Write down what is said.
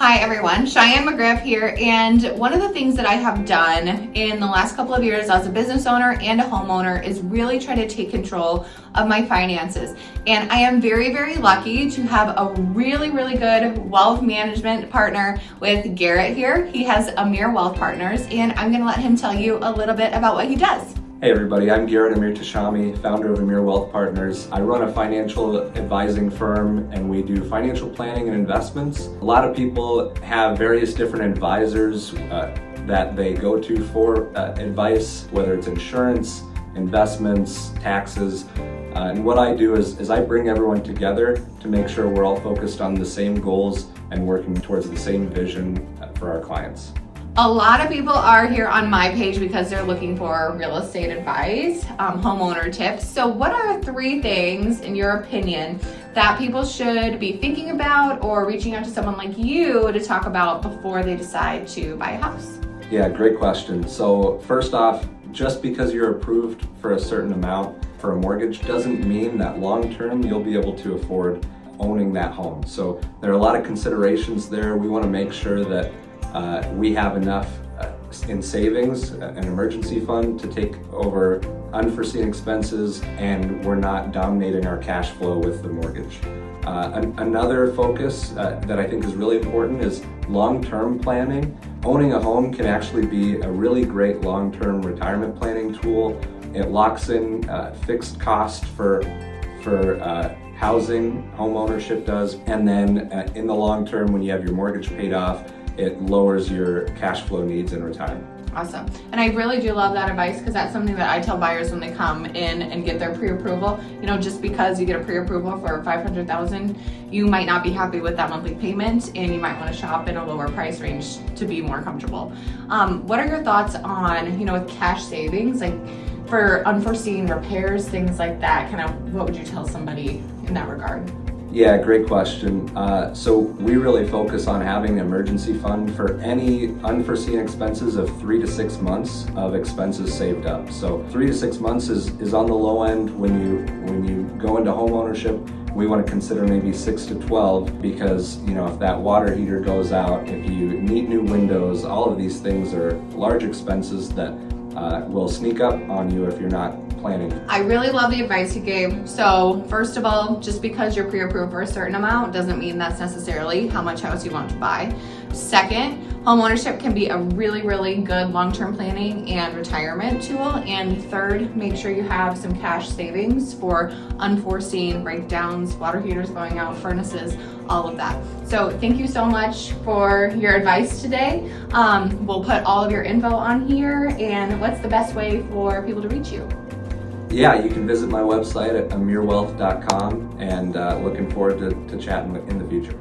Hi everyone, Cheyenne McGriff here, and one of the things that I have done in the last couple of years as a business owner and a homeowner is really try to take control of my finances. And I am very, very lucky to have a really good wealth management partner with Garrett here. He has Amir Wealth Partners, and I'm gonna let him tell you a little bit about what he does. Hey everybody, I'm Garrett founder of Amir Wealth Partners. I run a financial advising firm and we do financial planning and investments. A lot of people have various different advisors that they go to for advice, whether it's insurance, investments, taxes. And what I do is I bring everyone together to make sure we're all focused on the same goals and working towards the same vision for our clients. A lot of people are here on my page because they're looking for real estate advice, homeowner tips. So what are 3 things, in your opinion, that people should be thinking about or reaching out to someone like you to talk about before they decide to buy a house? Yeah, great question. So first off, just because you're approved for a certain amount for a mortgage doesn't mean that long-term you'll be able to afford owning that home. So there are a lot of considerations there. We want to make sure that we have enough in savings, an emergency fund to take over unforeseen expenses, and we're not dominating our cash flow with the mortgage. Another focus that I think is really important is long-term planning. Owning a home can actually be a really great long-term retirement planning tool. It locks in fixed cost for housing, home ownership does, and then in the long term when you have your mortgage paid off, it lowers your cash flow needs in retirement. Awesome. And I really do love that advice because that's something that I tell buyers when they come in and get their pre-approval. You know, just because you get a pre-approval for $500,000, you might not be happy with that monthly payment and you might want to shop in a lower price range to be more comfortable. What are your thoughts on, with cash savings, like for unforeseen repairs, things like that? Kind of what would you tell somebody in that regard? Yeah, great question. So we really focus on having an emergency fund for any unforeseen expenses of 3 to 6 months of expenses saved up. So 3 to 6 months is on the low end. When you go into home ownership, we want to consider maybe 6 to 12 because if that water heater goes out, if you need new windows, all of these things are large expenses that will sneak up on you if you're not planning. I really love the advice you gave. So first of all, just because you're pre-approved for a certain amount doesn't mean that's necessarily how much house you want to buy. Second, home ownership can be a really good long-term planning and retirement tool. And third, make sure you have some cash savings for unforeseen breakdowns, water heaters going out, furnaces, all of that. So thank you so much for your advice today. We'll put all of your info on here. And what's the best way for people to reach you? Yeah, you can visit my website at amirwealth.com, and looking forward to chatting in the future.